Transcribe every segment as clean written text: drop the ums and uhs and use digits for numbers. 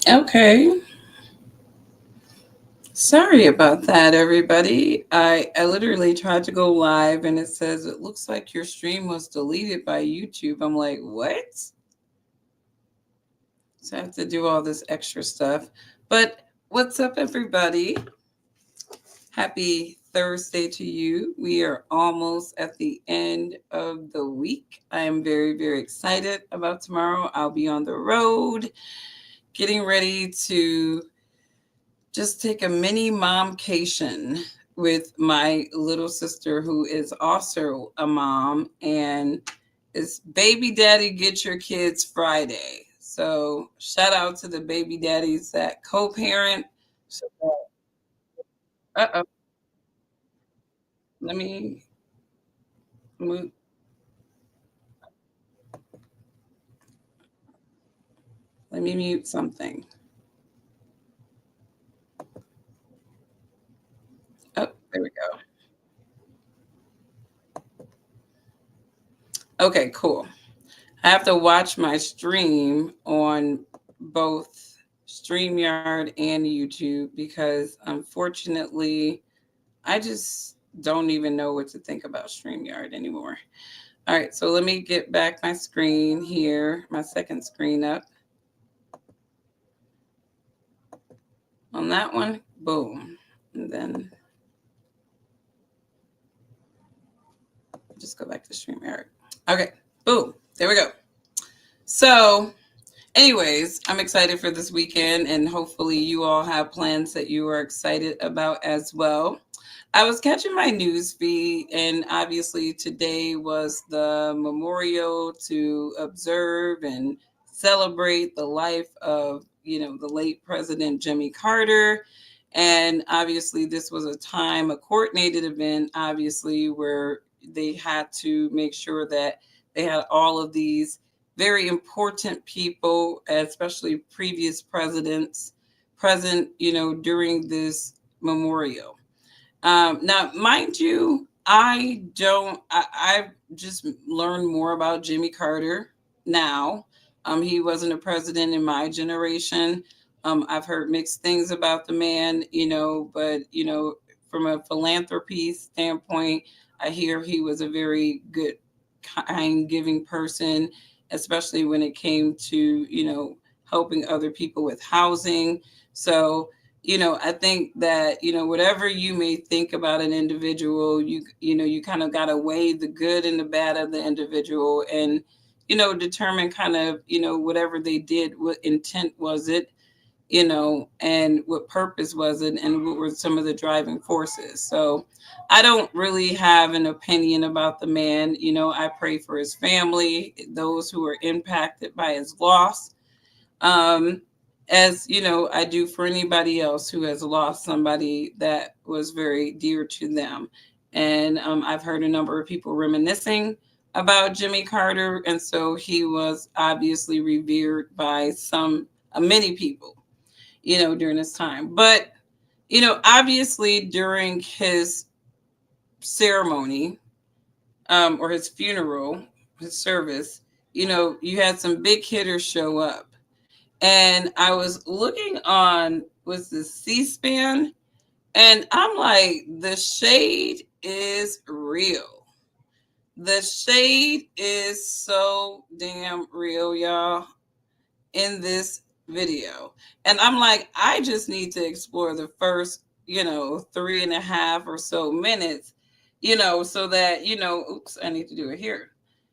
Okay. Sorry about that, everybody. I literally tried to go live and it says it looks like your stream was deleted by YouTube. I'm like, what? So I have to do all this extra stuff. But what's up, everybody? Happy Thursday to you. We are almost at the end of the week. I am very, very excited about tomorrow. I'll be on the road getting ready to just take a mini momcation with my little sister, who is also a mom, and it's Baby Daddy Get Your Kids Friday. So shout out to the baby daddies that co-parent. So, uh-oh, let me mute. Let me mute something. Oh, there we go. Okay, cool. I have to watch my stream on both StreamYard and YouTube because unfortunately, I just don't even know what to think about StreamYard anymore. All right, so let me get back my screen here, my second screen up. On that one, boom. And then just go back to StreamYard. Okay, boom. There we go. So, anyways, I'm excited for this weekend, and hopefully, you all have plans that you are excited about as well. I was catching my news feed, and obviously, today was the memorial to observe and celebrate the life of, the late President Jimmy Carter. And obviously, this was a coordinated event, obviously, where they had to make sure that they had all of these very important people, especially previous presidents, present, during this memorial. Now, mind you, I've just learned more about Jimmy Carter now. He wasn't a president in my generation. I've heard mixed things about the man, but, from a philanthropy standpoint, I hear he was a very good, kind, giving person, especially when it came to, helping other people with housing. So, I think that, whatever you may think about an individual, you kind of got to weigh the good and the bad of the individual, and, determine kind of, whatever they did, what intent was it, and what purpose was it, and what were some of the driving forces. So I don't really have an opinion about the man. I pray for his family, those who are impacted by his loss. Um, as I do for anybody else who has lost somebody that was very dear to them. And I've heard a number of people reminiscing about Jimmy Carter, and so he was obviously revered by many people, during this time. But obviously during his ceremony, or his funeral, his service, you had some big hitters show up. And I was looking on, was the C-SPAN, and I'm like, the shade is real. The shade is so damn real, y'all, in this video. And I'm like, I just need to explore the first, 3.5 or so minutes, so that, oops, I need to do it here.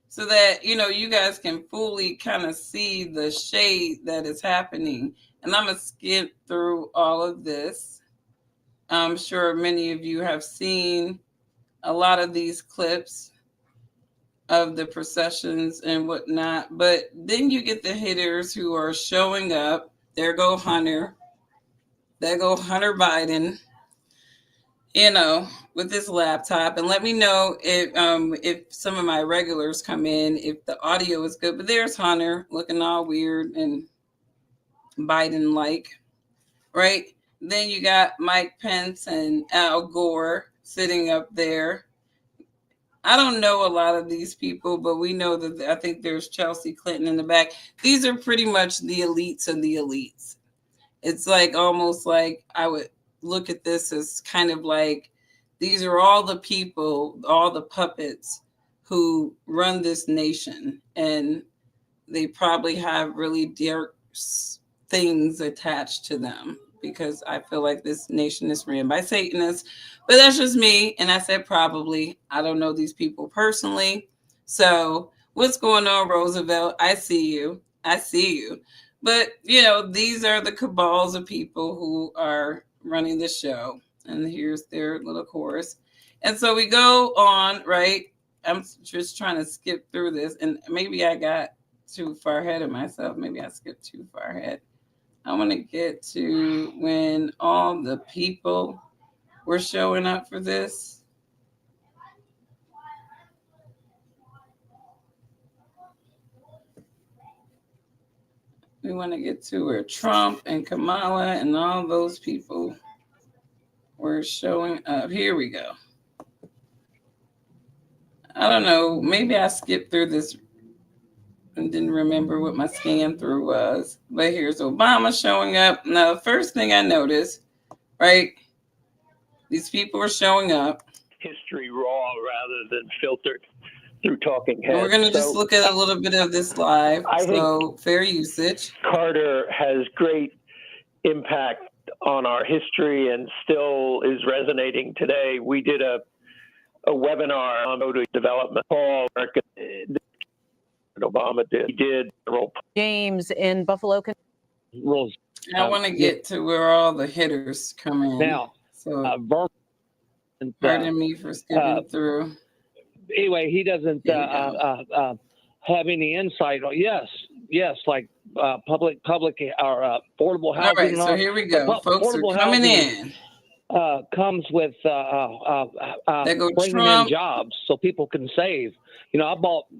So that, you guys can fully kind of see the shade that is happening. And I'm going to skip through all of this. I'm sure many of you have seen a lot of these clips of the processions and whatnot. But then you get the hitters who are showing up. There go Hunter. There go Hunter Biden, with this laptop. And let me know if some of my regulars come in, if the audio is good. But there's Hunter looking all weird and Biden like, right? Then you got Mike Pence and Al Gore sitting up there. I don't know a lot of these people, but we know that I think there's Chelsea Clinton in the back. These are pretty much the elites of the elites. It's like almost like I would look at this as kind of like these are all the people, all the puppets who run this nation, and they probably have really dark things attached to them because I feel like this nation is ran by Satanists. But that's just me. And I said probably. I don't know these people personally. So what's going on, Roosevelt? I see you. I see you. But, these are the cabals of people who are running the show. And here's their little chorus. And so we go on, right? I'm just trying to skip through this. And maybe I got too far ahead of myself. Maybe I skipped too far ahead. I want to get to when all the people were showing up for this. We want to get to where Trump and Kamala and all those people were showing up. Here we go. I don't know. Maybe I skipped through this and didn't remember what my scan through was. But here's Obama showing up. Now, the first thing I noticed, right, these people are showing up. History raw rather than filtered through talking heads. And we're going to just look at a little bit of this live. So fair usage. Carter has great impact on our history and still is resonating today. We did a webinar on development. Paul Obama did. He did. James in Buffalo. I want to get to where all the hitters come in. Now, so pardon me for skipping through. Anyway, he doesn't have any insight. Yes, like public or affordable housing. All right, so here we go. Folks are coming in. Comes with bringing in jobs so people can save. I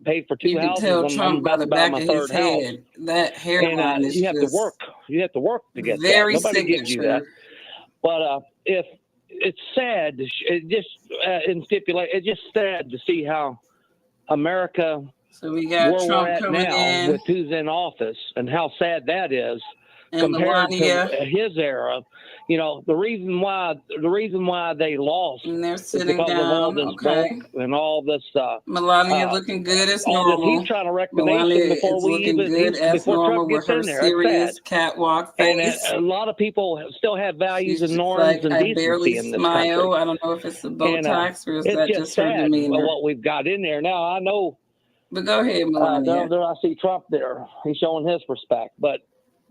paid for 2 houses. You can tell Trump by the back of his head. That hairline is you have to work. You have to work to get very that. Nobody gives you that. But if it's sad, it's just sad to see how America. So we got Trump coming in with who's in office, and how sad that is and compared Melania. To his era. The reason why they lost and they're sitting is because down, of all this work and all this. Melania looking good as normal. He's trying to wreck the nation before we even before Trump gets in there. Serious catwalk face. And a lot of people still have values and norms and decency in this smile. country. I don't know if it's the Botox or is it's that just her demeanor. What we've got in there now. I know. But go ahead, Melania. There I see Trump there. He's showing his respect, but.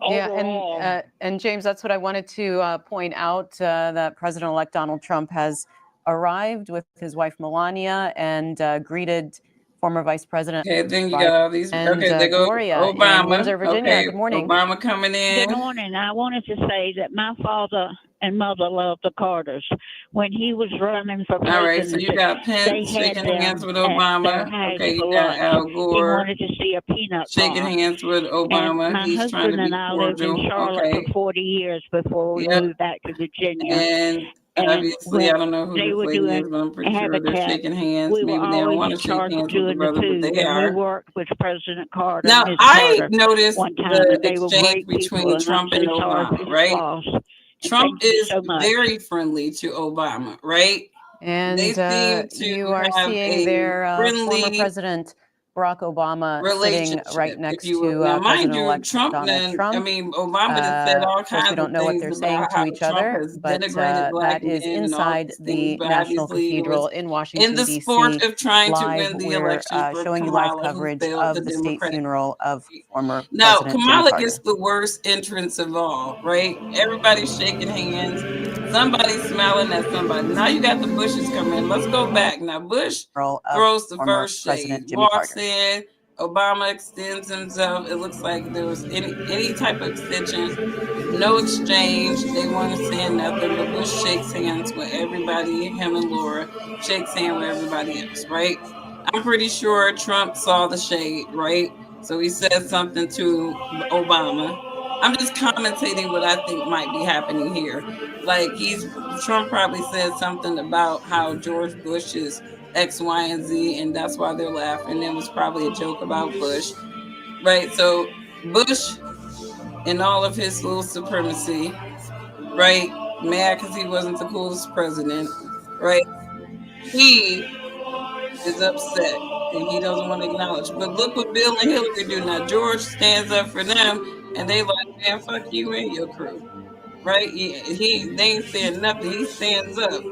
Yeah, and James, that's what I wanted to point out, that President-elect Donald Trump has arrived with his wife Melania and greeted former Vice President. Okay, then you got all these. They go Gloria Obama. In Windsor, Virginia. Okay, good morning. Obama coming in. Good morning. I wanted to say that my father and mother loved the Carters. When he was running for president, all right, so you got Pence shaking hands with Obama. Okay, you got Al Gore. He wanted to see a peanut shaking farm. hands with Obama. And my He's trying to husband be and I cordial. lived in Charlotte for 40 years before we moved back to Virginia. And obviously, I don't know who this lady is, but I'm pretty sure they're shaking hands. We Maybe were they don't want always to in shake charge hands of with the doing brother, the food. but they And are. we worked with President Carter. Now, and Ms. I Carter noticed one time the they were exchange great between people, Trump and and I'm so sorry for Obama, his right? loss. Trump Thank you is so much. very friendly to Obama, right? And They seem to you are have seeing a their friendly former president, Barack Obama, sitting right next to now, mind you, President-elect Trump. Donald Trump. I mean, Obama has said all Of course, kinds we don't of know what they're things saying about to how each Trump other, has but denigrated black that is men and all inside these the things, but National obviously it Cathedral was in Washington, in the D.C. sport of trying live. to win the We're election for showing you Kamala, live coverage who failed the of the state Democratic funeral of former Now, President Jimmy Kamala Carter. gets the worst entrance of all, right? Everybody's shaking hands. Somebody's smiling at somebody. Now you got the Bushes coming in. Let's go back. Now, Bush throws the first shade, walks in. Obama extends himself. It looks like there was any type of extension, no exchange. They weren't saying nothing, but Bush shakes hands with everybody. Him and Laura shakes hands with everybody else, right? I'm pretty sure Trump saw the shade, right? So he said something to Obama. I'm just commentating what I think might be happening here. Like Trump probably said something about how George Bush is X, Y, and Z, and that's why they're laughing. It was probably a joke about Bush, right? So Bush in all of his little supremacy, right? Mad because he wasn't the coolest president, right? He is upset and he doesn't want to acknowledge. But look what Bill and Hillary do now. George stands up for them, and they like, man, fuck you and your crew, right? They ain't saying nothing. He stands up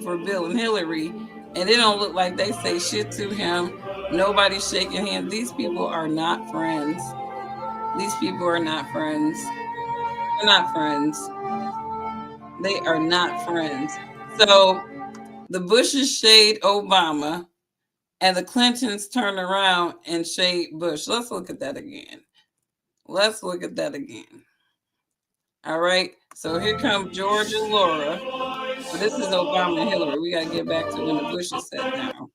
for Bill and Hillary, and it don't look like they say shit to him. Nobody's shaking hands. These people are not friends. These people are not friends. They're not friends. They are not friends. So the Bushes shade Obama, and the Clintons turn around and shade Bush. Let's look at that again. Let's look at that again. All right. So here come George and Laura. Well, this is Obama and Hillary. We got to get back to when the Bushes sat down.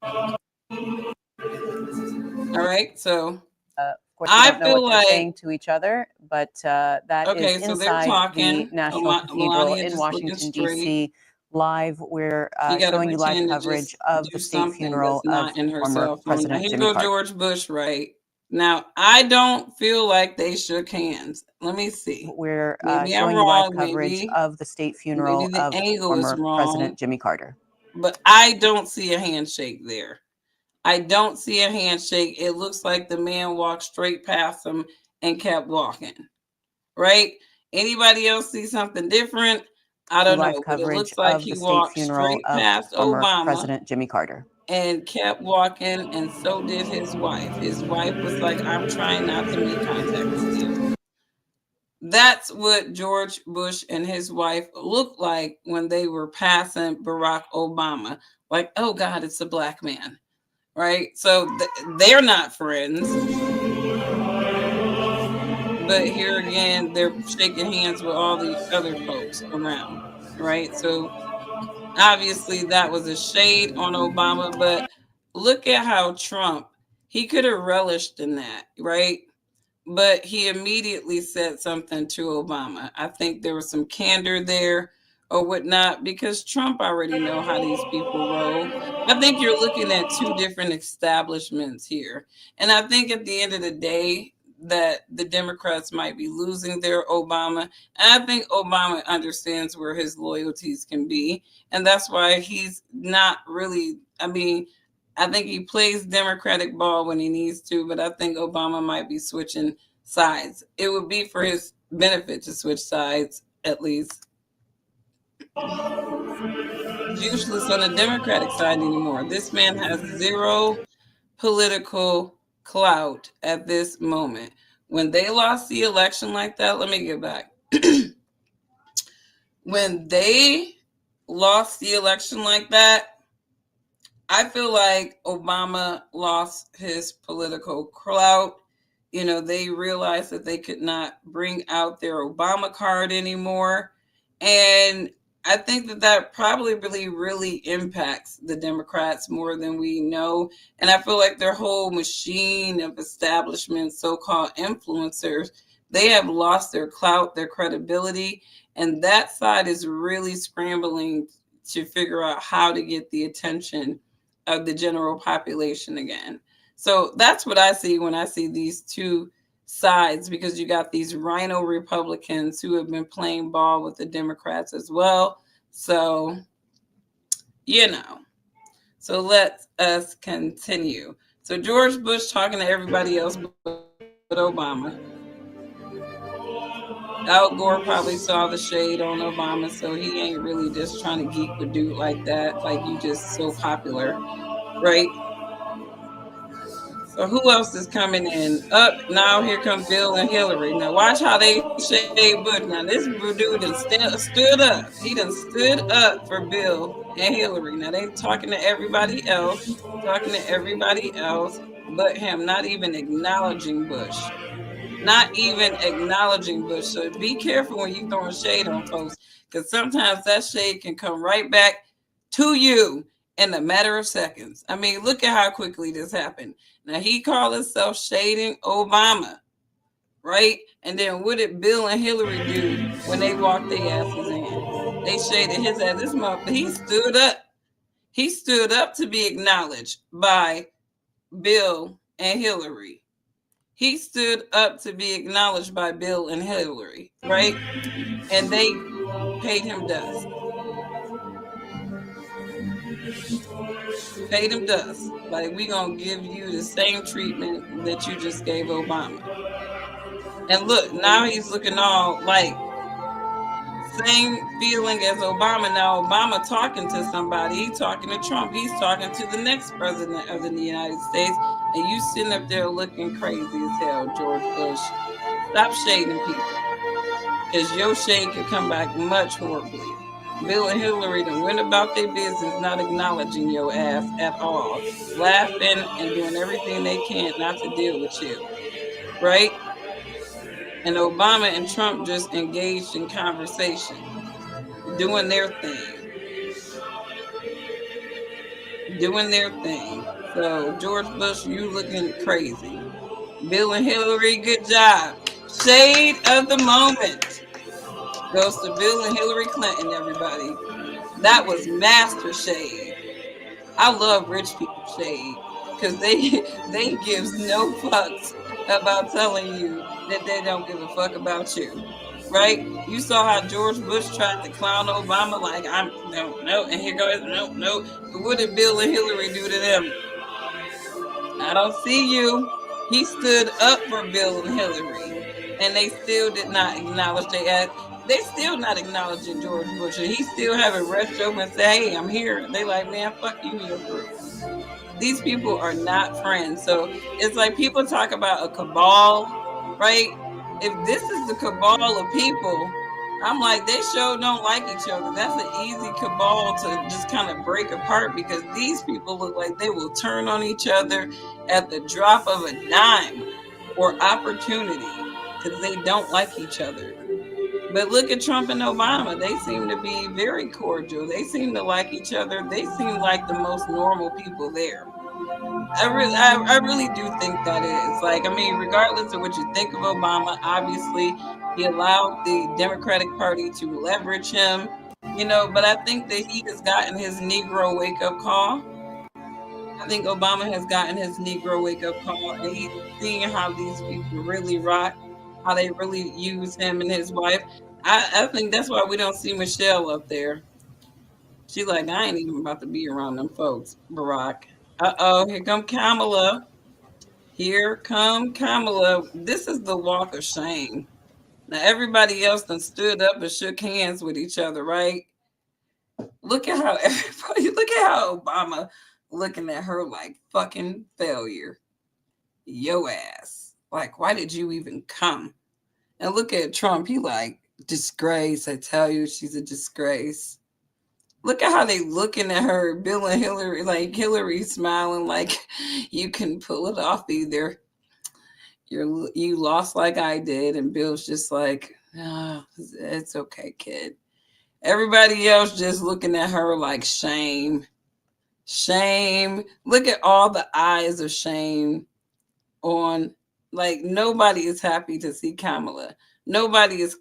All right. So of course, we don't know what they're saying to each other, but that is inside the National Cathedral in Washington, D.C. Live. We're showing you live coverage of the state funeral of former President Jimmy Carter. George Bush, right? Now, I don't feel like they shook hands. Let me see. We're showing you live coverage of the state funeral of former President Jimmy Carter. But I don't see a handshake there. I don't see a handshake. It looks like the man walked straight past him and kept walking, right? Anybody else see something different? I don't know. But it looks like he walked straight past Obama, President Jimmy Carter, and kept walking, and so did his wife. His wife was like, I'm trying not to make contact with you. That's what George Bush and his wife looked like when they were passing Barack Obama. Like, oh God, it's a black man, right? So they're not friends. But here again, they're shaking hands with all the other folks around, right? So obviously that was a shade on Obama, but look at how Trump, he could have relished in that, right? But he immediately said something to Obama. I think there was some candor there or whatnot, because Trump already know how these people roll. I think you're looking at two different establishments here. And I think at the end of the day, that the Democrats might be losing their Obama. And I think Obama understands where his loyalties can be. And that's why he's not really, I think he plays Democratic ball when he needs to, but I think Obama might be switching sides. It would be for his benefit to switch sides, at least. It's useless on the Democratic side anymore. This man has zero political clout at this moment. When they lost the election like that, let me get back. When they lost the election like that, I feel like Obama lost his political clout. You know, they realized that they could not bring out their Obama card anymore. And I think that probably really impacts the Democrats more than we know. And I feel like their whole machine of establishment, so-called influencers, they have lost their clout, their credibility. And that side is really scrambling to figure out how to get the attention of the general population again. So that's what I see when I see these two sides, because you got these rhino Republicans who have been playing ball with the Democrats as well. So, you know, so let us continue. So George Bush talking to everybody else but Obama. Al Gore probably saw the shade on Obama, so he ain't really just trying to geek with dude like that, like you just so popular, right? So who else is coming in? Up now, here comes Bill and Hillary. Now watch how they shade Bush. Now this dude done stood up. He done stood up for Bill and Hillary. Now they talking to everybody else, but him, not even acknowledging Bush. Not even acknowledging Bush. So be careful when you throwing shade on folks, because sometimes that shade can come right back to you in a matter of seconds. I mean, look at how quickly this happened. Now, he called himself shading Obama, right? And then what did Bill and Hillary do when they walked their asses in? They shaded his ass. This month, he stood up. He stood up to be acknowledged by Bill and Hillary. He stood up to be acknowledged by Bill and Hillary, right? And they paid him dust. Paid him dust. Like, we gonna give you the same treatment that you just gave Obama. And look, now he's looking all like same feeling as Obama. Now Obama talking to somebody, he's talking to Trump, he's talking to the next president of the United States, and you sitting up there looking crazy as hell, George Bush. Stop shading people, because your shade could come back much horribly. Bill and Hillary done went about their business, not acknowledging your ass at all, laughing and doing everything they can not to deal with you, right? And Obama and Trump just engaged in conversation, doing their thing. So George Bush, you looking crazy. Bill and Hillary, good job. Shade of the moment goes to Bill and Hillary Clinton, everybody. That was master shade. I love rich people shade, because they gives no fucks about telling you that they don't give a fuck about you, right? You saw how George Bush tried to clown Obama like, no, and here goes, no. What did Bill and Hillary do to them? I don't see you. He stood up for Bill and Hillary, and they still did not acknowledge their ass. They still not acknowledging George Bush, and he still having rest open and say, hey, I'm here. They like, man, fuck you and your group. These people are not friends. So it's like people talk about a cabal, right? If this is the cabal of people, I'm like, they sure don't like each other. That's an easy cabal to just kind of break apart, because these people look like they will turn on each other at the drop of a dime or opportunity, because they don't like each other. But look at Trump and Obama. They seem to be very cordial. They seem to like each other. They seem like the most normal people there. I really do think that is. Like, I mean, regardless of what you think of Obama, obviously he allowed the Democratic Party to leverage him, but I think that he has gotten his Negro wake-up call. I think Obama has gotten his Negro wake-up call, and he's seeing how these people really rock, how they really use him and his wife. I think that's why we don't see Michelle up there. She's like, I ain't even about to be around them folks, Barack. Uh-oh, here come Kamala. This is the walk of shame. Now, everybody else done stood up and shook hands with each other, right? Look at how Obama looking at her like fucking failure. Yo ass. Like, why did you even come? And look at Trump. He like, disgrace. I tell you, she's a disgrace. Look at how they looking at her. Bill and Hillary, like Hillary smiling like, you can pull it off either. You lost like I did. And Bill's just like, oh, it's okay, kid. Everybody else just looking at her like shame. Shame. Look at all the eyes of shame on, like, nobody is happy to see Kamala. Nobody is,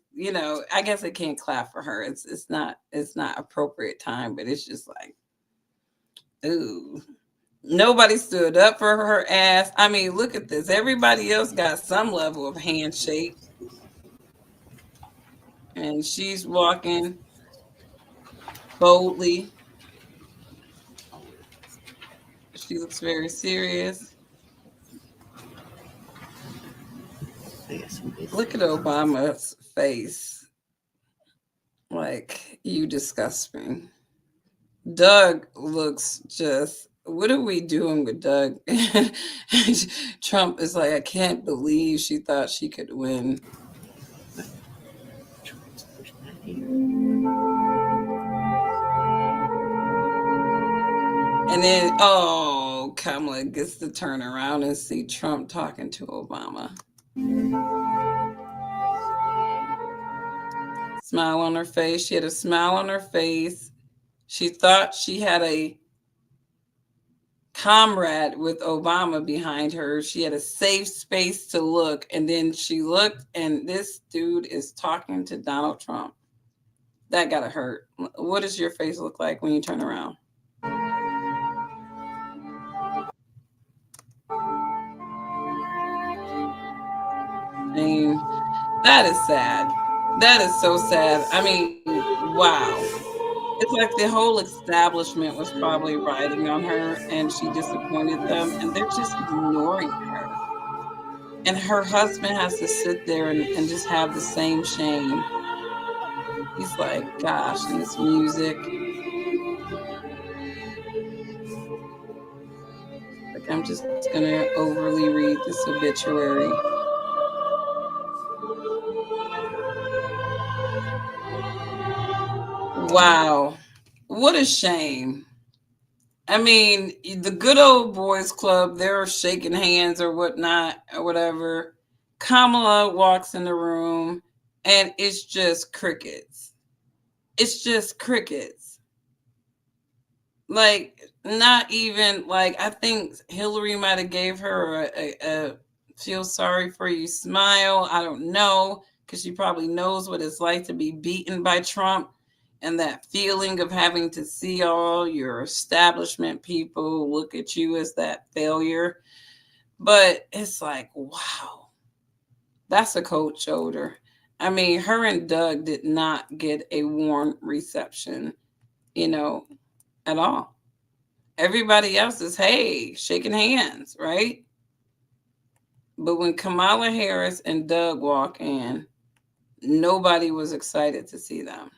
I guess I can't clap for her. It's not appropriate time, but it's just like, ooh. Nobody stood up for her ass. I mean, look at this. Everybody else got some level of handshake. And she's walking boldly. She looks very serious. Look at Obama's face. Like, you disgust me. Doug looks just, what are we doing with Doug? Trump is like, I can't believe she thought she could win. And then, Kamala gets to turn around and see Trump talking to Obama. Smile on her face. She had a smile on her face. She thought she had a comrade with Obama behind her. She had a safe space to look. And then she looked, and this dude is talking to Donald Trump. That gotta hurt. What does your face look like when you turn around? shame. That is sad. That is so sad. I mean, wow. It's like the whole establishment was probably riding on her and she disappointed them and they're just ignoring her. And her husband has to sit there and just have the same shame. He's like, gosh, and this music. Like, I'm just gonna overly read this obituary. Wow. What a shame. I mean, the good old boys club, they're shaking hands or whatnot or whatever. Kamala walks in the room and it's just crickets. It's just crickets. Like, not even like, I think Hillary might have gave her a feel sorry for you smile. I don't know, because she probably knows what it's like to be beaten by Trump. And that feeling of having to see all your establishment people look at you as that failure. But it's like, wow, that's a cold shoulder. I mean, her and Doug did not get a warm reception, at all. Everybody else is, hey, shaking hands, right? But when Kamala Harris and Doug walk in, nobody was excited to see them.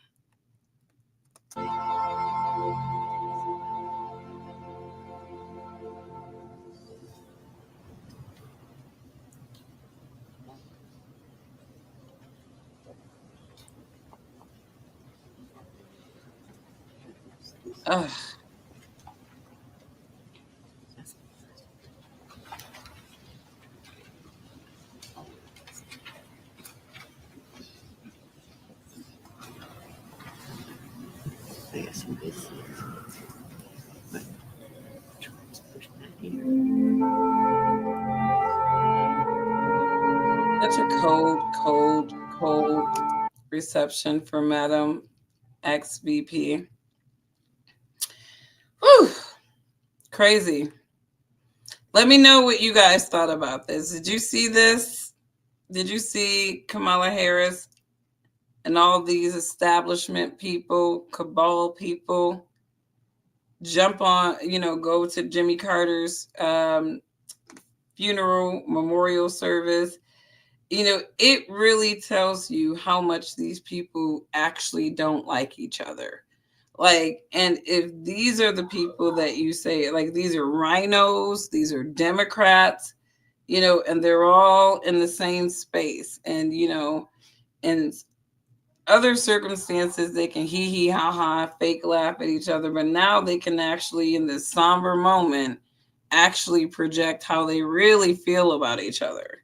Ugh. Such a cold reception for Madam ex-VP. Whew. Crazy. Let me know what you guys thought about this. Did you see this? Did you see Kamala Harris and all these establishment people, cabal people jump on, go to Jimmy Carter's funeral memorial service? It really tells you how much these people actually don't like each other. Like, and if these are the people that you say, like, these are rhinos, these are Democrats, and they're all in the same space. And, in other circumstances, they can hee ha ha, fake laugh at each other. But now they can actually, in this somber moment, actually project how they really feel about each other.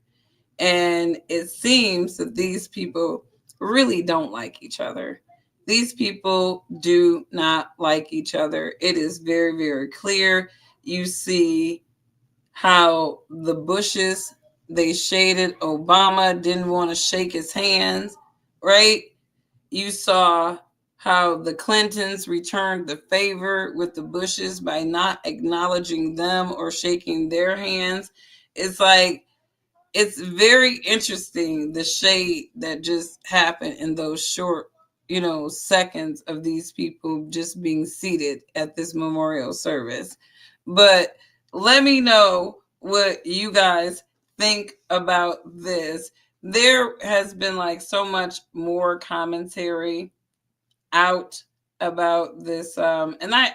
And it seems that these people really don't like each other. These people do not like each other. It is very, very clear. You see how the Bushes, they shaded Obama, didn't want to shake his hands, right? You saw how the Clintons returned the favor with the Bushes by not acknowledging them or shaking their hands. It's like, it's very interesting, the shade that just happened in those short, seconds of these people just being seated at this memorial service. But let me know what you guys think about this. There has been like so much more commentary out about this. And I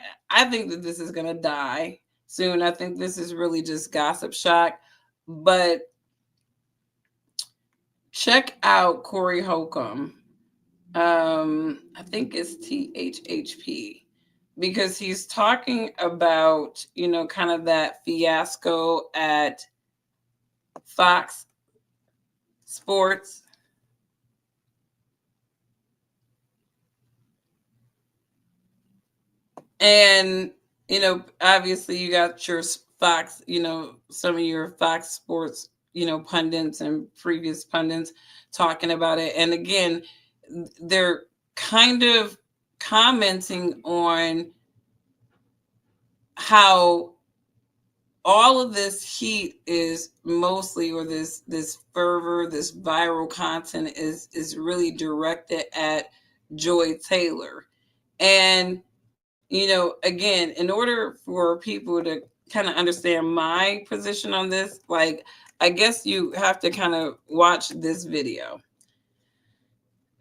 think that this is going to die soon. I think this is really just gossip shock. But check out Corey Holcomb. I think it's THHP, because he's talking about, kind of that fiasco at Fox Sports. And, obviously you got your Fox, some of your Fox Sports, pundits and previous pundits talking about it. And again, they're kind of commenting on how all of this heat is mostly, or this fervor, this viral content is really directed at Joy Taylor. And, again, in order for people to kind of understand my position on this, like, I guess you have to kind of watch this video.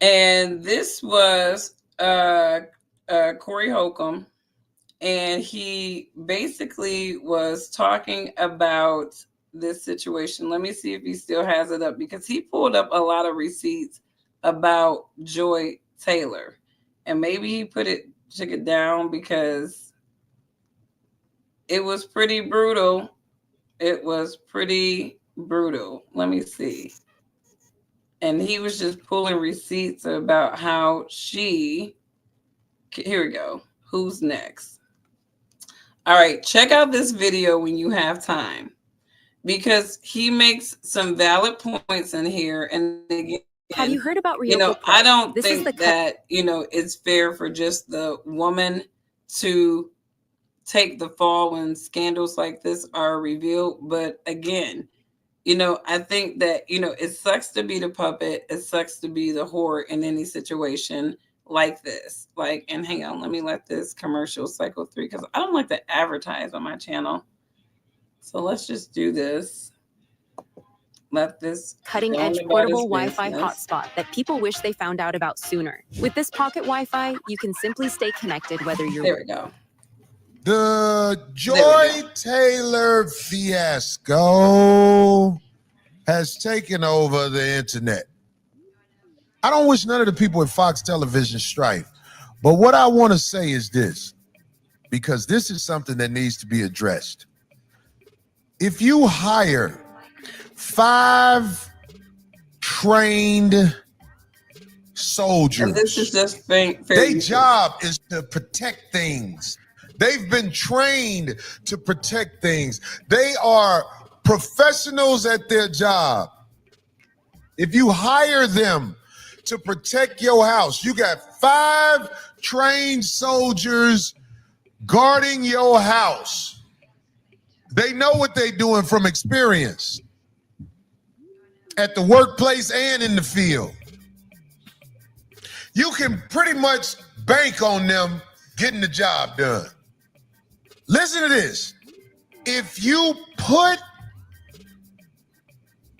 And this was Corey Holcomb. And he basically was talking about this situation. Let me see if he still has it up, because he pulled up a lot of receipts about Joy Taylor. And maybe he took it down because it was pretty brutal. It was pretty brutal. Let me see. And he was just pulling receipts about how here we go. Who's next? All right, check out this video when you have time, because he makes some valid points in here. And again, have you heard about Ryoko Pro? I don't think that, it's fair for just the woman to take the fall when scandals like this are revealed. But again, I think that, it sucks to be the puppet. It sucks to be the whore in any situation like this. And hang on, let me let this commercial cycle through, because I don't like to advertise on my channel. So let's just do this. Let this cutting-edge portable Wi-Fi hotspot that people wish they found out about sooner. With this pocket Wi-Fi, you can simply stay connected whether you're... There we go. The Joy Taylor fiasco has taken over the internet. I don't wish none of the people at Fox Television strife, but what I want to say is this, because this is something that needs to be addressed. If you hire 5 trained soldiers, and this is just their job is to protect things. They've been trained to protect things. They are professionals at their job. If you hire them to protect your house, you got 5 trained soldiers guarding your house. They know what they're doing from experience at the workplace and in the field. You can pretty much bank on them getting the job done. Listen to this. If you put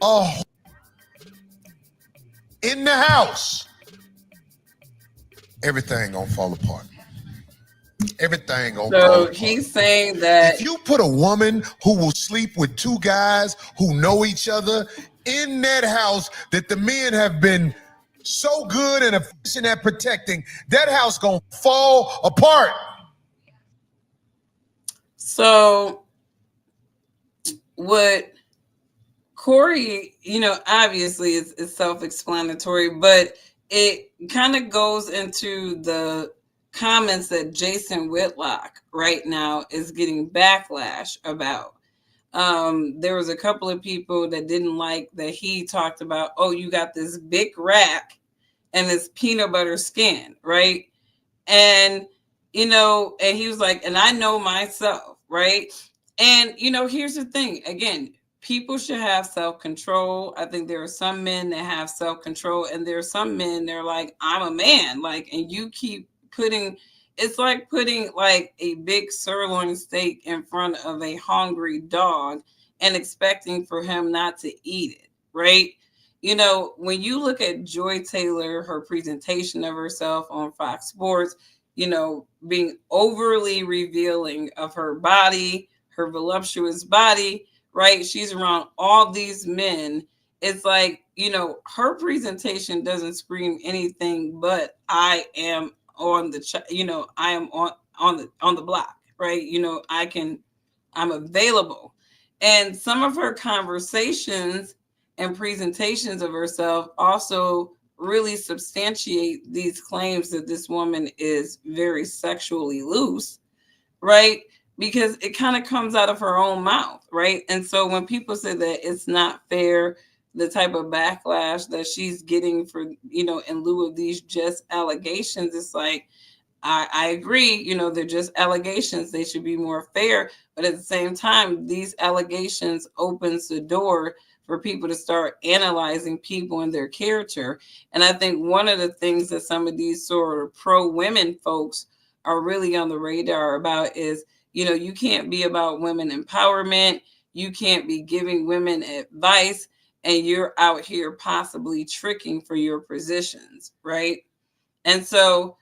a in the house, everything gonna fall apart. Everything gonna fall apart. So he's saying that if you put a woman who will sleep with 2 guys who know each other in that house that the men have been so good and efficient at protecting, that house gonna fall apart. So what Corey, obviously it's self-explanatory, but it kind of goes into the comments that Jason Whitlock right now is getting backlash about. There was a couple of people that didn't like that he talked about, oh, you got this big rack and this peanut butter skin, right? And, and he was like, and I know myself, right? And, here's the thing, again, people should have self-control. I think there are some men that have self-control, and there are some men they're like, I'm a man, and you keep it's like putting like a big sirloin steak in front of a hungry dog and expecting for him not to eat it, right? When you look at Joy Taylor, her presentation of herself on Fox Sports, being overly revealing of her body, her voluptuous body, right? She's around all these men. It's like, her presentation doesn't scream anything but I am on the, I am on the block, right? I'm available. And some of her conversations and presentations of herself also really substantiate these claims that this woman is very sexually loose, right? Because it kind of comes out of her own mouth, right? And so when people say that it's not fair, the type of backlash that she's getting for, in lieu of these just allegations, it's like, I agree, you know, they're just allegations. They should be more fair. But at the same time, these allegations opens the door for people to start analyzing people and their character. And I think one of the things that some of these sort of pro-women folks are really on the radar about is, you know, you can't be about women empowerment. You can't be giving women advice, and you're out here possibly tricking for your positions, right? And so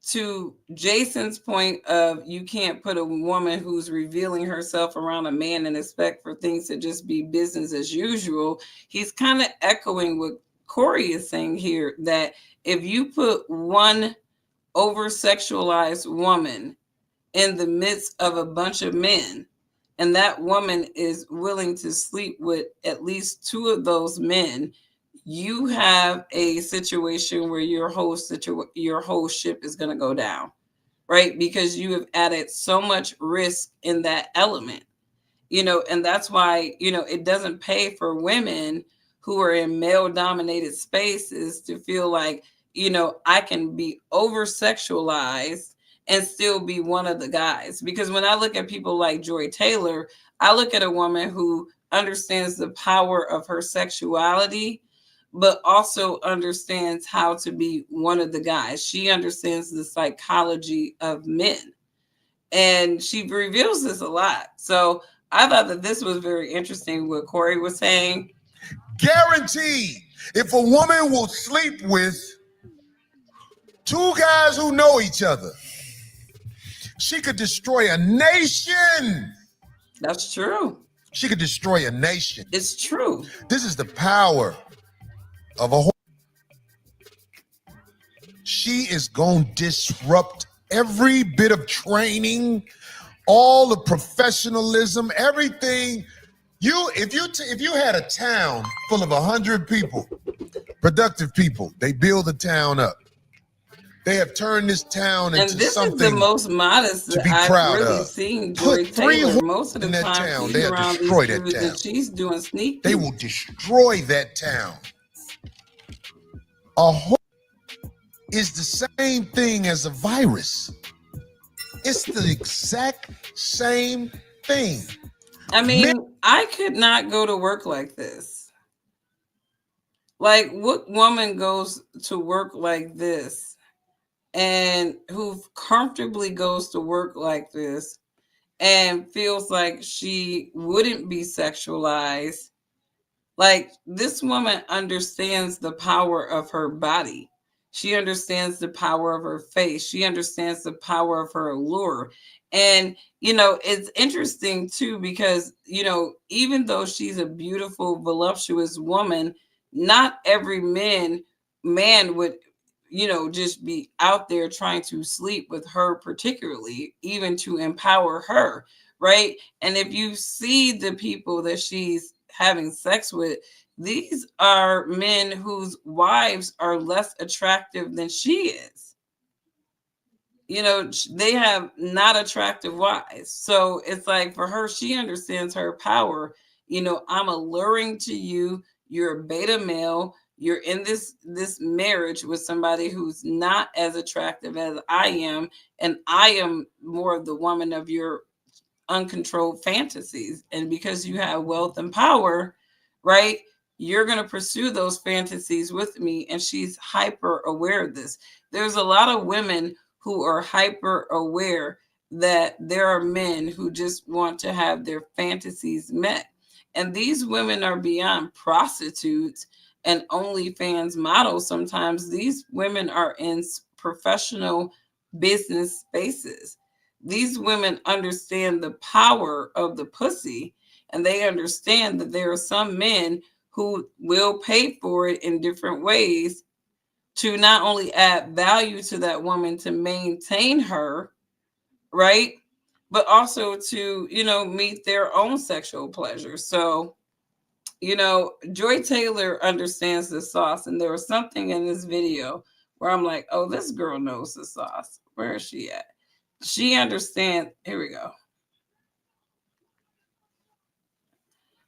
to Jason's point of you can't put a woman who's revealing herself around a man and expect for things to just be business as usual, he's kind of echoing what Corey is saying here, that if you put one over-sexualized woman in the midst of a bunch of men, and that woman is willing to sleep with at least two of those men, you have a situation where your whole ship is going to go down, right? Because you have added so much risk in that element, you know, and that's why, you know, it doesn't pay for women who are in male dominated spaces to feel like, you know, I can be over sexualized and still be one of the guys. Because when I look at people like Joy Taylor, I look at a woman who understands the power of her sexuality, but also understands how to be one of the guys. She understands the psychology of men, and she reveals this a lot. So I thought that this was very interesting what Corey was saying. Guaranteed, if a woman will sleep with two guys who know each other, she could destroy a nation. That's true. She could destroy a nation. It's true. This is the power of a whore. She is going to disrupt every bit of training, all the professionalism, everything. If you had a town full of 100 people, productive people, they build the town up. They have turned this town into something. And this is the most modest that I've really seen Joy Taylor. Most of the time, town, they'll destroy that town. She's doing sneak. They will destroy that town. A whore is the same thing as a virus. It's the exact same thing. I mean, I could not go to work like this. Like, what woman goes to work like this and who comfortably goes to work like this and feels like she wouldn't be sexualized? Like, this woman understands the power of her body. She understands the power of her face. She understands the power of her allure. And, you know, it's interesting too, because, you know, even though she's a beautiful, voluptuous woman, not every man would, you know, just be out there trying to sleep with her particularly, even to empower her, right? And if you see the people that she's having sex with, these are men whose wives are less attractive than she is. You know, they have not attractive wives. So it's like, for her, she understands her power. You know, I'm alluring to you. You're a beta male. You're in this marriage with somebody who's not as attractive as I am. And I am more of the woman of your uncontrolled fantasies. And because you have wealth and power, right, you're going to pursue those fantasies with me. And she's hyper aware of this. There's a lot of women who are hyper aware that there are men who just want to have their fantasies met. And these women are beyond prostitutes and OnlyFans models. Sometimes these women are in professional business spaces. These women understand the power of the pussy, and they understand that there are some men who will pay for it in different ways to not only add value to that woman to maintain her, right, but also to, you know, meet their own sexual pleasure. So, you know, Joy Taylor understands the sauce. And there was something in this video where I'm like, oh, this girl knows the sauce. Where is she at? She understands. Here we go.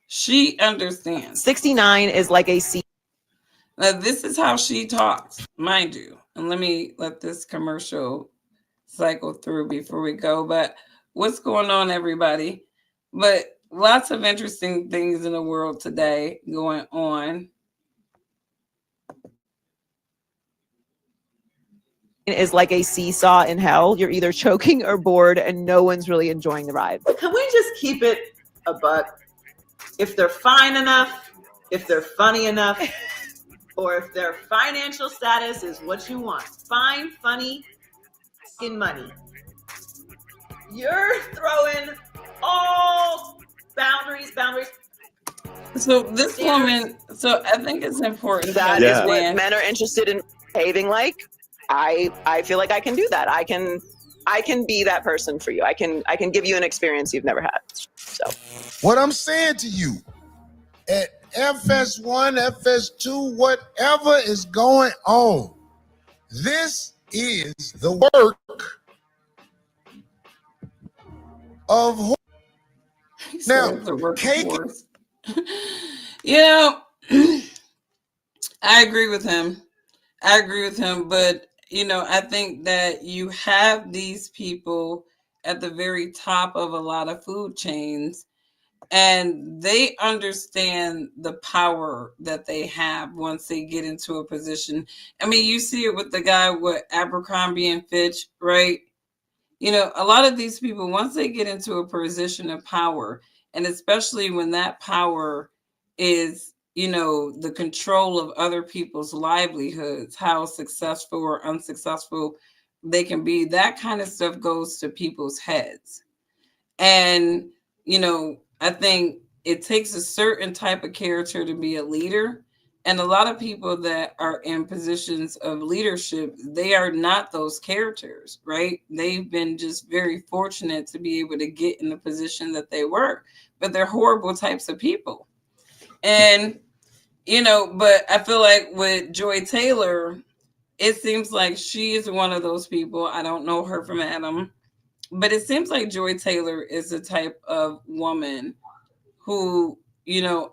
She understands. 69 is like a C. Now, this is how she talks, mind you. And let this commercial cycle through before we go. But what's going on, everybody? But lots of interesting things in the world today going on. Is like a seesaw in hell. You're either choking or bored, and no one's really enjoying the ride. Can we just keep it a buck? If they're fine enough, if they're funny enough, or if their financial status is what you want, fine, funny, in money, you're throwing all boundaries. So this woman, so I think it's important that is what men are interested in behaving like. I feel like I can do that. I can be that person for you. I can give you an experience you've never had. So what I'm saying to you, at FS1, FS2, whatever is going on, this is the work of now. I agree with him. But I think that you have these people at the very top of a lot of food chains, and they understand the power that they have once they get into a position. I mean, you see it with the guy with Abercrombie and Fitch, right? A lot of these people, once they get into a position of power, and especially when that power is the control of other people's livelihoods, how successful or unsuccessful they can be, that kind of stuff goes to people's heads. And, I think it takes a certain type of character to be a leader. And a lot of people that are in positions of leadership, they are not those characters, right? They've been just very fortunate to be able to get in the position that they were, but they're horrible types of people. And, but I feel like with Joy Taylor, it seems like she is one of those people. I don't know her from Adam, but it seems like Joy Taylor is the type of woman who,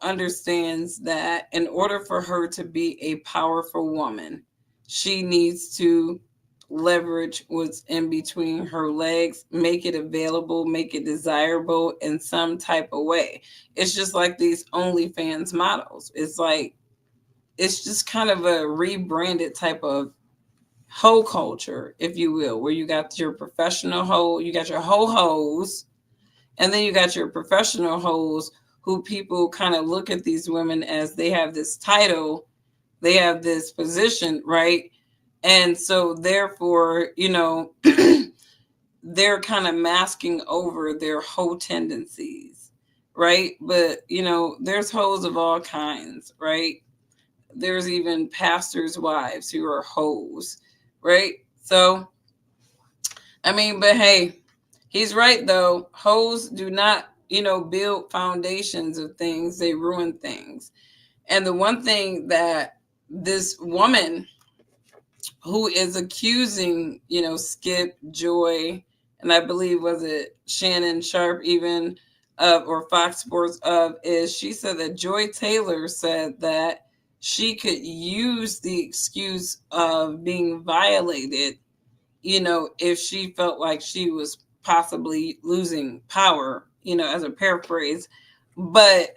understands that in order for her to be a powerful woman, she needs to leverage what's in between her legs, make it available, make it desirable in some type of way. It's just like these OnlyFans models. It's just kind of a rebranded type of hoe culture, if you will, where you got your professional hoe, you got your hoes, and then you got your professional hoes who people kind of look at these women as they have this title, they have this position, right? And so therefore, they're kind of masking over their hoe tendencies, right? But, there's hoes of all kinds, right? There's even pastors' wives who are hoes, right? So, but hey, he's right though. Hoes do not, build foundations of things. They ruin things. And the one thing that this woman who is accusing, Skip, Joy, and I believe, was it Shannon Sharpe even, or Fox Sports is she said that Joy Taylor said that she could use the excuse of being violated, if she felt like she was possibly losing power, as a paraphrase. But,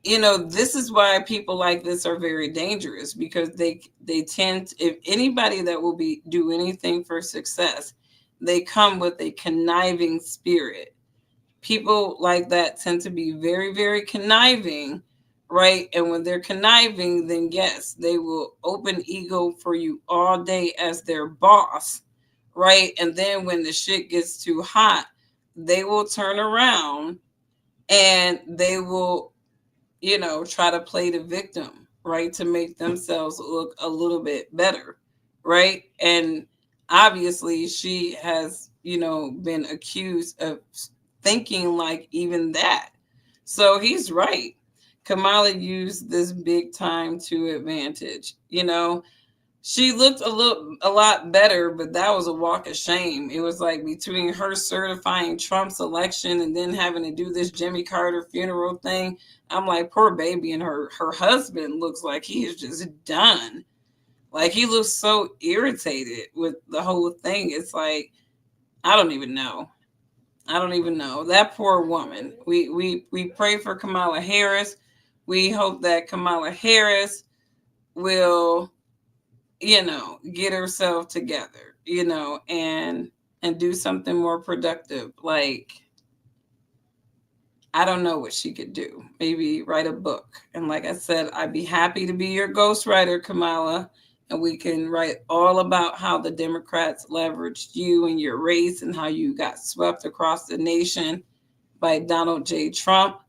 this is why people like this are very dangerous, because they tend to, if anybody that will do anything for success, they come with a conniving spirit. People like that tend to be very, very conniving, right? And when they're conniving, then yes, they will open ego for you all day as their boss, right? And then when the shit gets too hot, they will turn around and they will, try to play the victim, right? To make themselves look a little bit better, right? And obviously she has, been accused of thinking like even that. So he's right. Kamala used this big time to advantage, she looked a lot better, but that was a walk of shame. It was like between her certifying Trump's election and then having to do this Jimmy Carter funeral thing. I'm like, poor baby. And her husband looks like he is just done. Like, he looks so irritated with the whole thing. It's like, I don't even know. That poor woman. We pray for Kamala Harris. We hope that Kamala Harris will, get herself together, and do something more productive. Like, I don't know what she could do. Maybe write a book. And like I said, I'd be happy to be your ghostwriter, Kamala. And we can write all about how the Democrats leveraged you and your race and how you got swept across the nation by Donald J. Trump,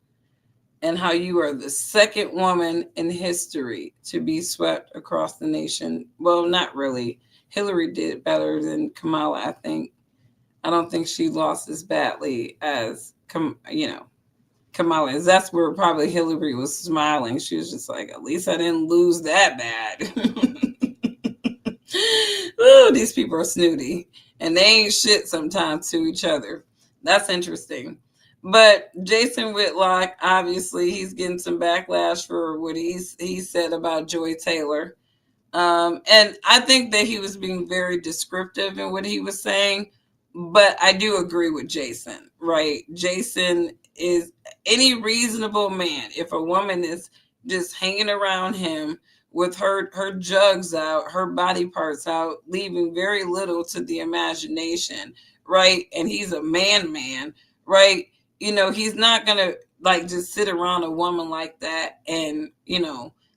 and how you are the second woman in history to be swept across the nation. Well, not really. Hillary did better than Kamala, I think. I don't think she lost as badly as, Kamala is. That's where probably Hillary was smiling. She was just like, at least I didn't lose that bad. Oh, these people are snooty, and they ain't shit sometimes to each other. That's interesting. But Jason Whitlock, obviously, he's getting some backlash for what he said about Joy Taylor. And I think that he was being very descriptive in what he was saying. But I do agree with Jason, right? Jason is any reasonable man. If a woman is just hanging around him with her jugs out, her body parts out, leaving very little to the imagination, right? And he's a man, right? He's not going to like just sit around a woman like that and,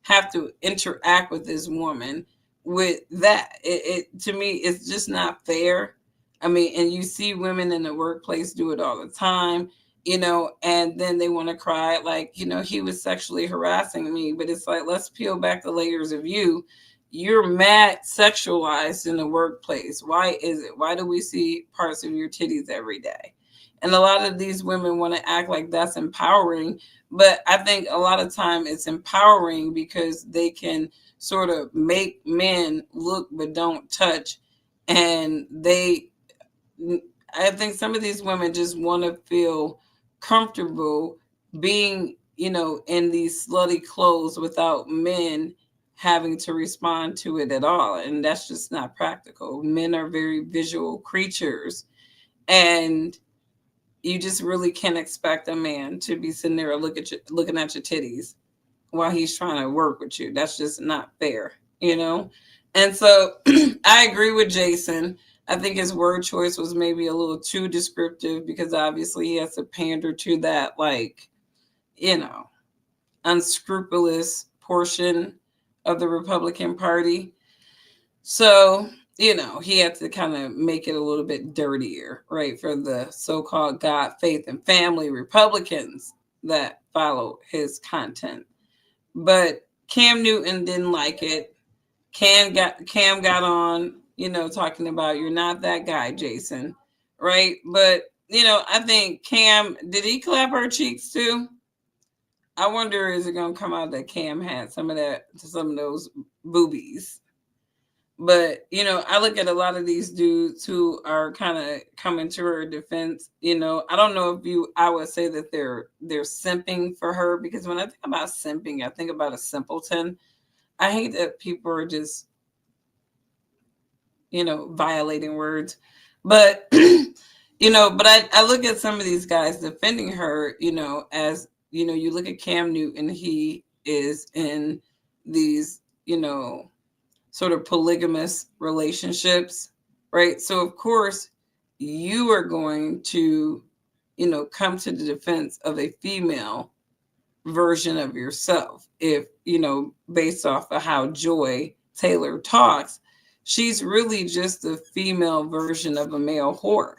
have to interact with this woman with that. It to me, it's just not fair. I mean, and you see women in the workplace do it all the time, and then they want to cry like, he was sexually harassing me. But it's like, let's peel back the layers of you. You're mad sexualized in the workplace. Why is it? Why do we see parts of your titties every day? And a lot of these women want to act like that's empowering. But I think a lot of time it's empowering because they can sort of make men look but don't touch. And I think some of these women just want to feel comfortable being, in these slutty clothes without men having to respond to it at all. And that's just not practical. Men are very visual creatures. And you just really can't expect a man to be sitting there looking at your titties while he's trying to work with you. That's just not fair, And so I agree with Jason. I think his word choice was maybe a little too descriptive because obviously he has to pander to that, unscrupulous portion of the Republican Party. So, he had to kind of make it a little bit dirtier, right, for the so-called God, faith, and family Republicans that follow his content. But Cam Newton didn't like it. Cam got on, talking about you're not that guy, Jason, right? But, I think Cam, did he clap her cheeks too? I wonder, is it going to come out that Cam had some of those boobies? But, I look at a lot of these dudes who are kind of coming to her defense. I don't know if I would say that they're simping for her, because when I think about simping, I think about a simpleton. I hate that people are just, violating words. But, but I look at some of these guys defending her, as, you look at Cam Newton, he is in these, sort of polygamous relationships, right? So of course you are going to, come to the defense of a female version of yourself. If, based off of how Joy Taylor talks, she's really just the female version of a male whore.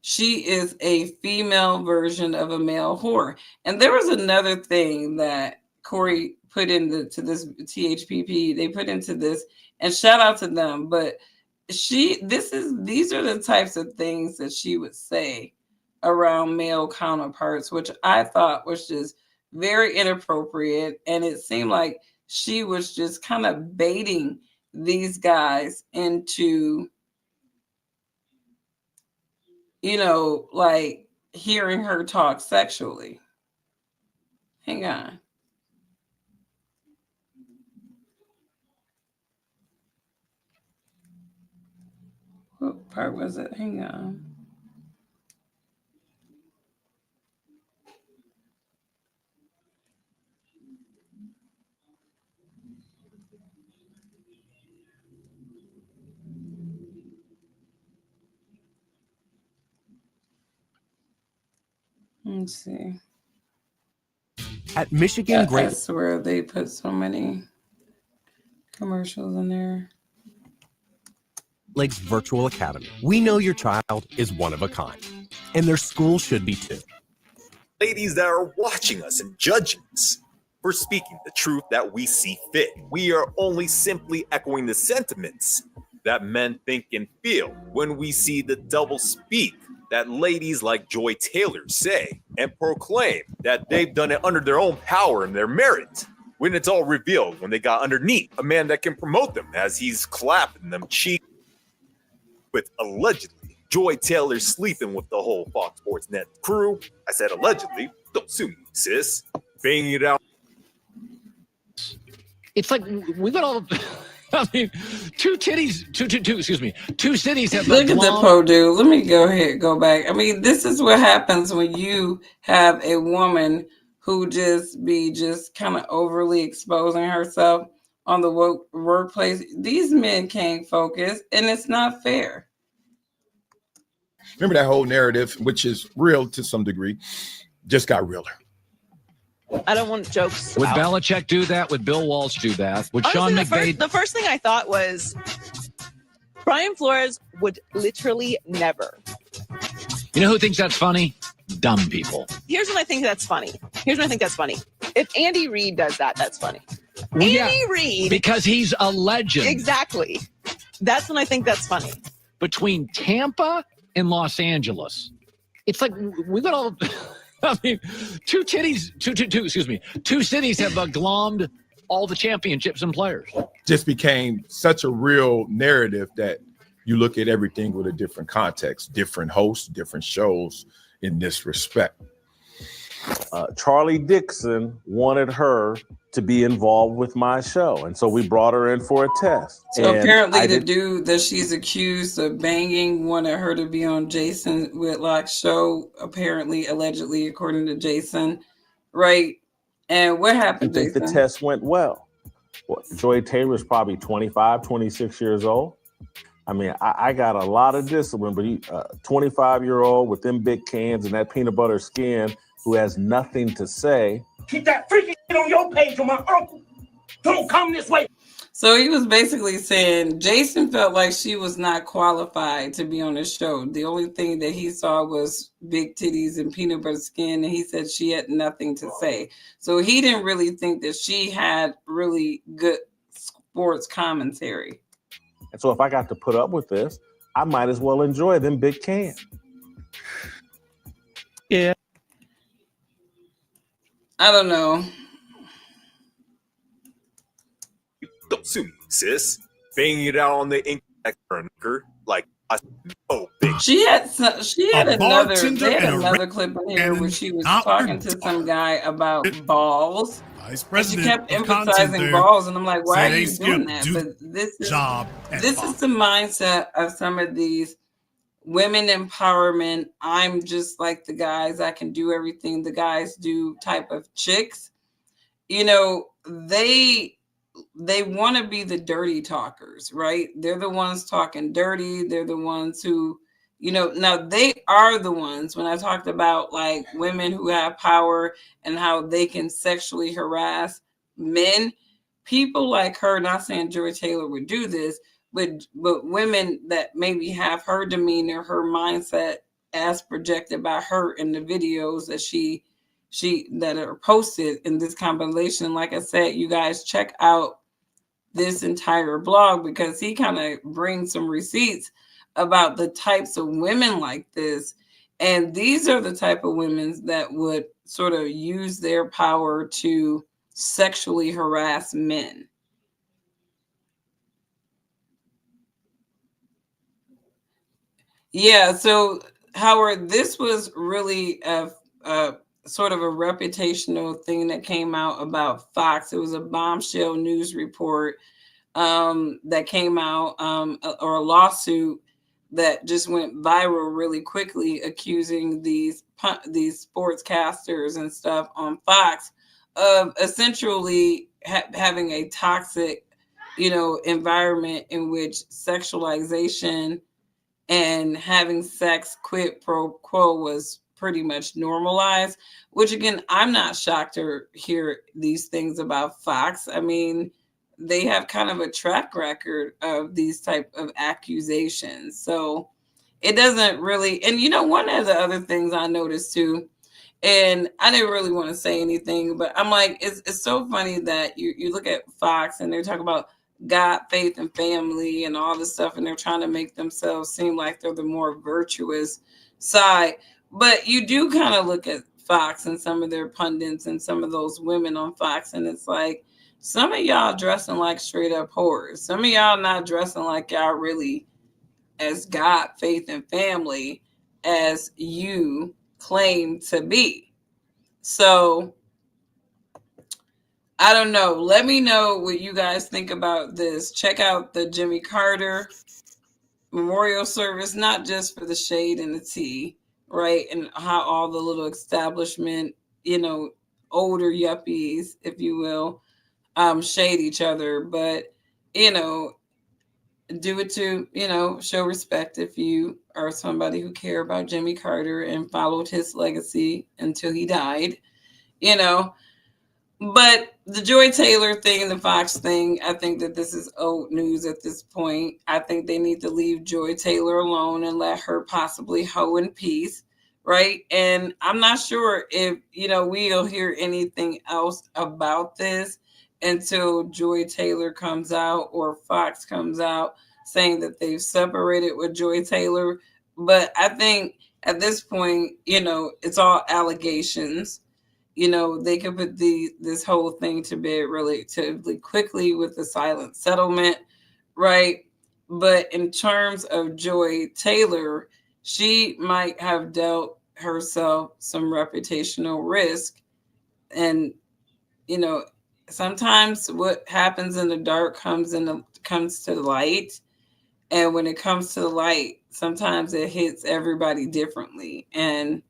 She is a female version of a male whore. And there was another thing that Corey put into this THPP, they put into this, and shout out to them. But these are the types of things that she would say around male counterparts, which I thought was just very inappropriate. And it seemed like she was just kind of baiting these guys into, like hearing her talk sexually. Hang on. What part was it? Hang on. Let's see. At Michigan Great. I swear they put so many commercials in there. Lakes Virtual Academy. We know your child is one of a kind, and their school should be too. Ladies that are watching us and judging us, we're speaking the truth that we see fit. We are only simply echoing the sentiments that men think and feel when we see the double speak that ladies like Joy Taylor say and proclaim that they've done it under their own power and their merit, when it's all revealed when they got underneath a man that can promote them as he's clapping them cheek with allegedly Joy Taylor sleeping with the whole Fox Sports Net crew. I said allegedly, don't sue me, sis. Banging it out. It's like we got all. I mean, two cities have. Look at the po dude. Let me go back. I mean, this is what happens when you have a woman who just kind of overly exposing herself on the workplace. These men can't focus, and it's not fair. Remember that whole narrative, which is real to some degree, just got realer. I don't want jokes. Would Belichick do that? Would Bill Walsh do that? Would Honestly, Sean McVay? The first thing I thought was Brian Flores would literally never. You know who thinks that's funny? Dumb people. Here's when I think that's funny. If Andy Reid does that, that's funny. Well, Andy Reid. Because he's a legend. Exactly. That's when I think that's funny. Between Tampa and Los Angeles, it's like we got all. I mean, two cities have glommed all the championships and players. Just became such a real narrative that you look at everything with a different context, different hosts, different shows in this respect. Charlie Dixon wanted her to be involved with my show, and so we brought her in for a test. So apparently the dude that she's accused of banging wanted her to be on Jason Whitlock's show, allegedly, according to Jason, right? And what happened, I think Jason? the test went well. Joy Taylor's probably 25, 26 years old. I mean, I got a lot of discipline, but 25-year-old with them big cans and that peanut butter skin who has nothing to say. Keep that freaking shit on your page from my uncle. Don't come this way. So he was basically saying Jason felt like she was not qualified to be on the show. The only thing that he saw was big titties and peanut butter skin, and he said she had nothing to say. So he didn't really think that she had really good sports commentary. And so if I got to put up with this, I might as well enjoy them big cans. Yeah. I don't know. Don't sue me, sis. Banging it out on the ink like big. She had another clip in here where she was talking to some guy about balls. Vice President she kept of emphasizing balls, and I'm like, why are you doing that? But this is the mindset of some of these women empowerment. I'm just like the guys. I can do everything the guys do type of chicks. You know, they want to be the dirty talkers, right? They're the ones talking dirty. They're the ones who, now they are the ones, when I talked about like women who have power and how they can sexually harass men, people like her, not saying Joy Taylor would do this, but women that maybe have her demeanor, her mindset as projected by her in the videos that she that are posted in this compilation. Like I said, you guys check out this entire blog because he kind of brings some receipts about the types of women like this. And these are the type of women that would sort of use their power to sexually harass men. Yeah, so Howard, this was really a sort of a reputational thing that came out about Fox. It was a bombshell news report that came out, or a lawsuit that just went viral really quickly, accusing these sportscasters and stuff on Fox of essentially having a toxic, environment in which sexualization and having sex quid pro quo was pretty much normalized. Which, again, I'm not shocked to hear these things about Fox. I mean, they have kind of a track record of these type of accusations. So it doesn't really, and one of the other things I noticed too, and I didn't really want to say anything, but I'm like, it's so funny that you look at Fox and they're talking about God, faith, and family and all this stuff, and they're trying to make themselves seem like they're the more virtuous side. But you do kind of look at Fox and some of their pundits and some of those women on Fox, and it's like, some of y'all dressing like straight up whores. Some of y'all not dressing like y'all really as God, faith, and family as you claim to be. So I don't know. Let me know what you guys think about this. Check out the Jimmy Carter memorial service, not just for the shade and the tea, right? And how all the little establishment, older yuppies, if you will, shade each other, but do it to show respect if you are somebody who care about Jimmy Carter and followed his legacy until he died, But the Joy Taylor thing and the Fox thing, I think that this is old news at this point. I think they need to leave Joy Taylor alone and let her possibly hoe in peace, right? And I'm not sure if we'll hear anything else about this until Joy Taylor comes out or Fox comes out saying that they've separated with Joy Taylor. But I think at this point, it's all allegations. They could put this whole thing to bed relatively quickly with the silent settlement, right? But in terms of Joy Taylor, she might have dealt herself some reputational risk. And, sometimes what happens in the dark comes to the light. And when it comes to the light, sometimes it hits everybody differently. And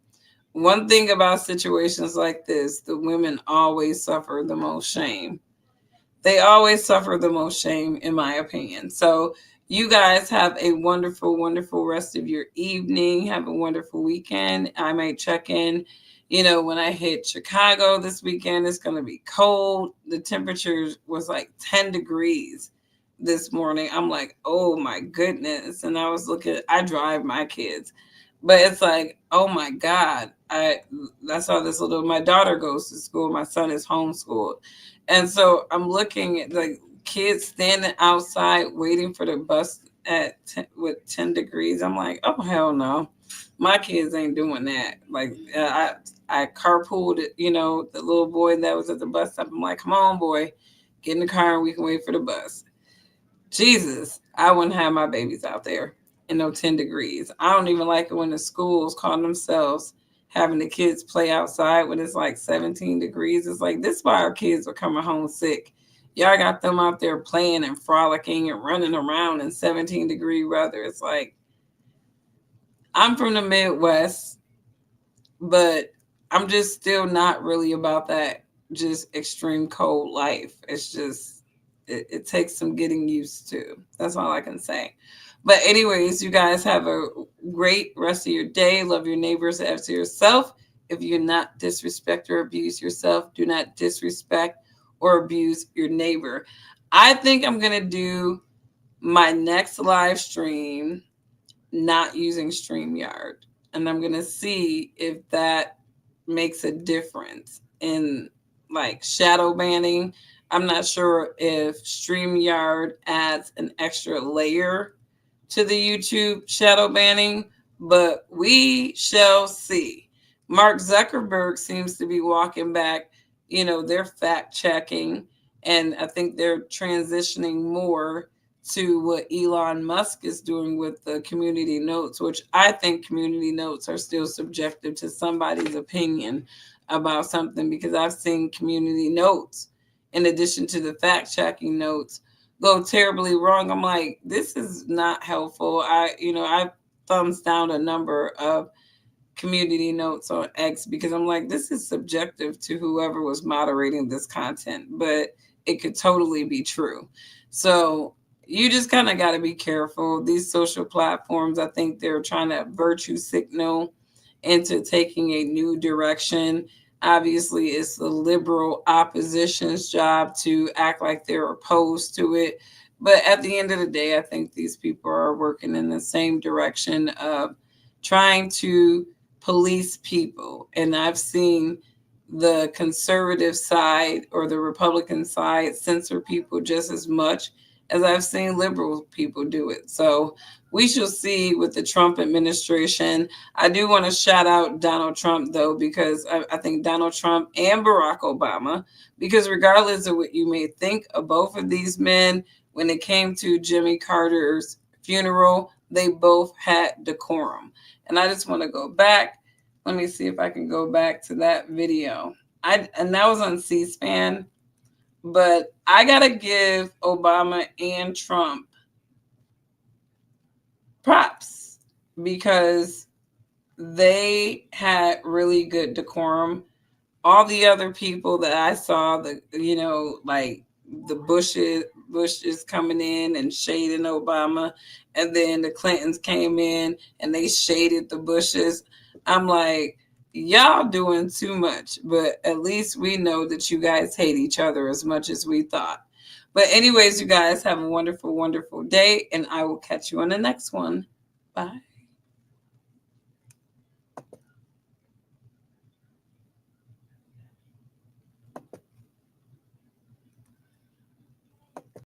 one thing about situations like this, the women always suffer the most shame. They always suffer the most shame, in my opinion. So you guys have a wonderful, wonderful rest of your evening. Have a wonderful weekend. I might check in, when I hit Chicago this weekend. It's going to be cold. The temperature was like 10 degrees this morning. I'm like, oh my goodness. And I drive my kids. But it's like, oh my God, I saw this my daughter goes to school. My son is homeschooled. And so I'm looking at the kids standing outside waiting for the bus with 10 degrees. I'm like, oh, hell no. My kids ain't doing that. Like I carpooled it, the little boy that was at the bus stop. I'm like, come on, boy, get in the car and we can wait for the bus. Jesus, I wouldn't have my babies out there. 10 degrees. I don't even like it when the schools call themselves having the kids play outside when it's like 17 degrees. It's like, this is why our kids are coming home sick. Y'all got them out there playing and frolicking and running around in 17-degree weather. It's like, I'm from the Midwest, but I'm just still not really about that just extreme cold life. It's just, it takes some getting used to. That's all I can say. But anyways, you guys have a great rest of your day. Love your neighbors as yourself. If you're not disrespect or abuse yourself, do not disrespect or abuse your neighbor. I think I'm going to do my next live stream not using StreamYard. And I'm going to see if that makes a difference in like shadow banning. I'm not sure if StreamYard adds an extra layer to the YouTube shadow banning, but we shall see. Mark Zuckerberg seems to be walking back, they're fact checking, and I think they're transitioning more to what Elon Musk is doing with the community notes, which I think community notes are still subjective to somebody's opinion about something, because I've seen community notes, in addition to the fact checking notes, go terribly wrong. I'm like, this is not helpful. I thumbs down a number of community notes on X, because I'm like, this is subjective to whoever was moderating this content, but it could totally be true. So you just kind of got to be careful. These social platforms, I think they're trying to virtue signal into taking a new direction. Obviously, it's the liberal opposition's job to act like they're opposed to it. But at the end of the day, I think these people are working in the same direction of trying to police people. And I've seen the conservative side or the Republican side censor people just as much as I've seen liberal people do it. So we shall see with the Trump administration. I do want to shout out Donald Trump, though, because I think Donald Trump and Barack Obama, because regardless of what you may think of both of these men, when it came to Jimmy Carter's funeral, they both had decorum. And I just want to go back. Let me see if I can go back to that video. And that was on C-SPAN. But I got to give Obama and Trump props, because they had really good decorum. All the other people that I saw, like the Bushes coming in and shading Obama, and then the Clintons came in and they shaded the Bushes. I'm like, y'all doing too much, but at least we know that you guys hate each other as much as we thought. But anyways, you guys have a wonderful, wonderful day, and I will catch you on the next one. Bye.